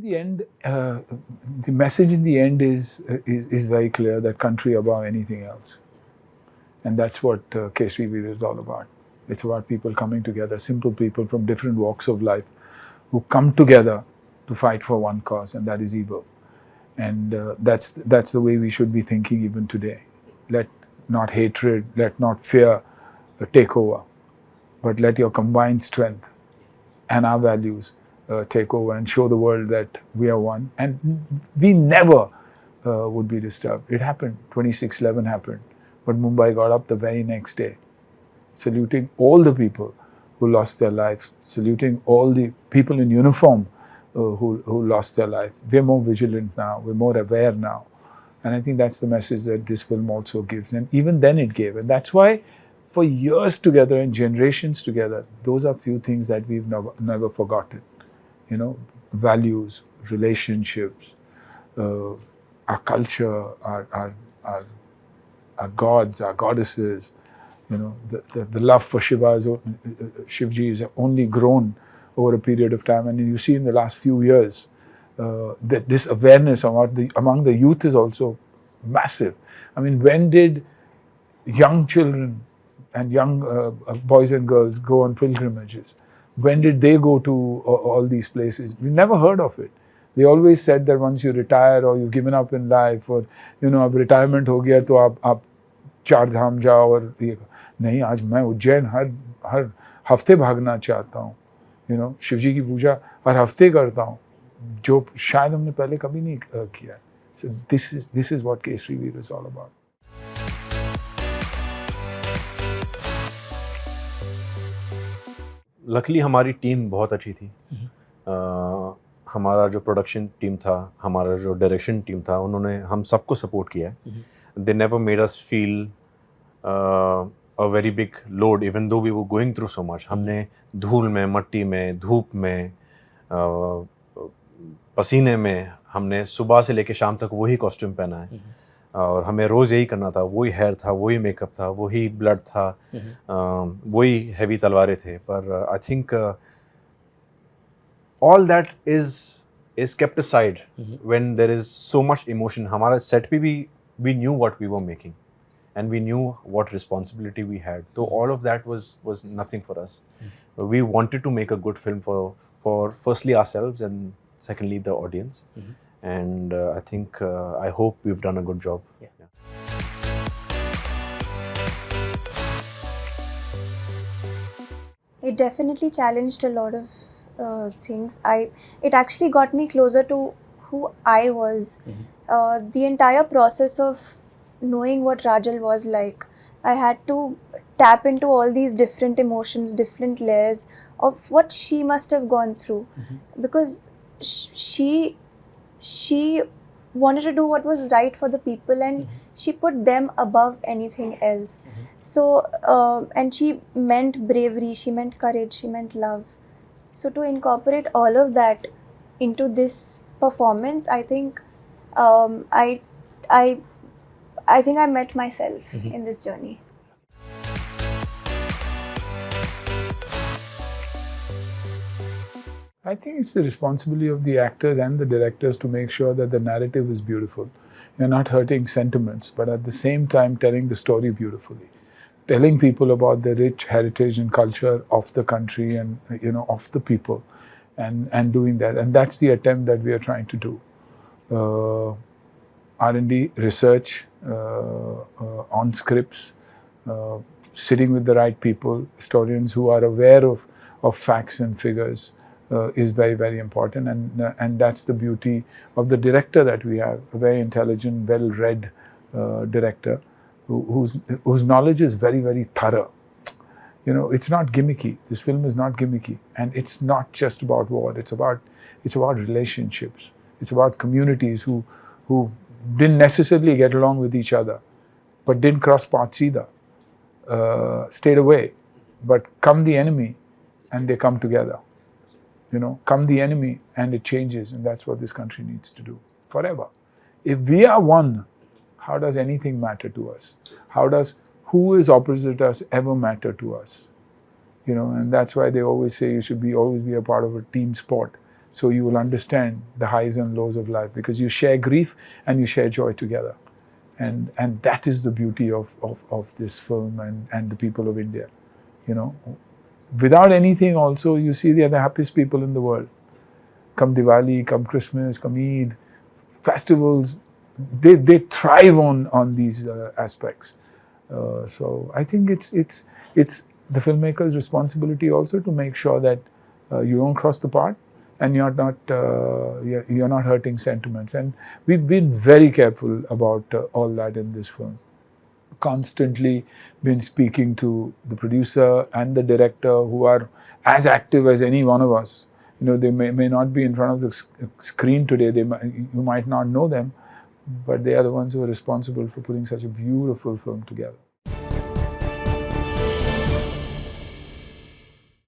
the end, the message in the end is very clear, that country above anything else. And that's what Kesari Veer is all about. It's about people coming together, simple people from different walks of life who come together to fight for one cause, and that is evil. And that's the way we should be thinking even today. Let not hatred, let not fear take over, but let your combined strength and our values take over and show the world that we are one. And we never would be disturbed. It happened, 26/11 happened, but Mumbai got up the very next day, saluting all the people who lost their lives, saluting all the people in uniform who lost their life. We're more vigilant now, we're more aware now. And I think that's the message that this film also gives. And even then it gave. And that's why for years together and generations together, those are few things that we've never forgotten. You know, values, relationships, our culture, our gods, our goddesses. You know, the love for Shivji has only grown over a period of time. And you see in the last few years, that this awareness among the youth is also massive. I mean, when did young children and young boys and girls go on pilgrimages? When did they go to all these places? We never heard of it. They always said that once you retire or you've given up in life, or you know, अब retirement हो गया तो आप चार धाम जाओ और ये नहीं. आज मैं उज्जैन हर हफ्ते भागना चाहता हूँ. You know, शिवजी की पूजा हर हफ्ते करता हूँ, जो शायद हमने पहले कभी नहीं किया. So this is what Kesari Veer is all about. Luckily हमारी टीम बहुत अच्छी थी. हमारा जो प्रोडक्शन टीम था, हमारा जो डायरेक्शन टीम था, उन्होंने हम सबको सपोर्ट किया है. They never made us feel a very big load, even though we were going through so much. हमने धूल में, मट्टी में, धूप में, पसीने में, हमने सुबह से लेकर शाम तक वही कॉस्ट्यूम पहना है. और हमें रोज़ यही करना था. वही हेयर था, वही मेकअप था, वही ब्लड था, वही हैवी तलवारें थे. पर I think all that is kept aside when there is so much emotion. हमारा सेट पे भी we knew what we were making and we knew what responsibility we had. So all of that was nothing for us. We wanted to make a good film for firstly ourselves and secondly the audience. And I think I hope we've done a good job. Yeah. It definitely challenged a lot of things. It actually got me closer to who I was. The entire process of knowing what Rajal was like, I had to tap into all these different emotions, different layers of what she must have gone through, because she wanted to do what was right for the people, and she put them above anything else. So and she meant bravery, she meant courage, she meant love. So to incorporate all of that into this performance, I think I think I met myself in this journey. I think it's the responsibility of the actors and the directors to make sure that the narrative is beautiful. You're not hurting sentiments, but at the same time telling the story beautifully. Telling people about the rich heritage and culture of the country and, you know, of the people, and doing that. And that's the attempt that we are trying to do. R&D, research, on scripts, sitting with the right people, historians who are aware of facts and figures is very, very important. And that's the beauty of the director that we have, a very intelligent, well-read director whose knowledge is very, very thorough. You know, it's not gimmicky. This film is not gimmicky. And it's not just about war. It's about relationships. It's about communities who didn't necessarily get along with each other, but didn't cross paths either. Stayed away. But come the enemy, and they come together. You know, come the enemy, and it changes. And that's what this country needs to do forever. If we are one, how does anything matter to us? How does who is opposite us ever matter to us? You know, and that's why they always say you should always be a part of a team sport. So you will understand the highs and lows of life, because you share grief and you share joy together. And that is the beauty of this film and the people of India. You know, without anything also, you see they are the happiest people in the world. Come Diwali, come Christmas, come Eid, festivals, they thrive on these aspects. So I think it's the filmmaker's responsibility also to make sure that you don't cross the path and you're not hurting sentiments. And we've been very careful about all that in this film. Constantly been speaking to the producer and the director, who are as active as any one of us. You know, they may not be in front of the screen today. You might not know them, but they are the ones who are responsible for putting such a beautiful film together.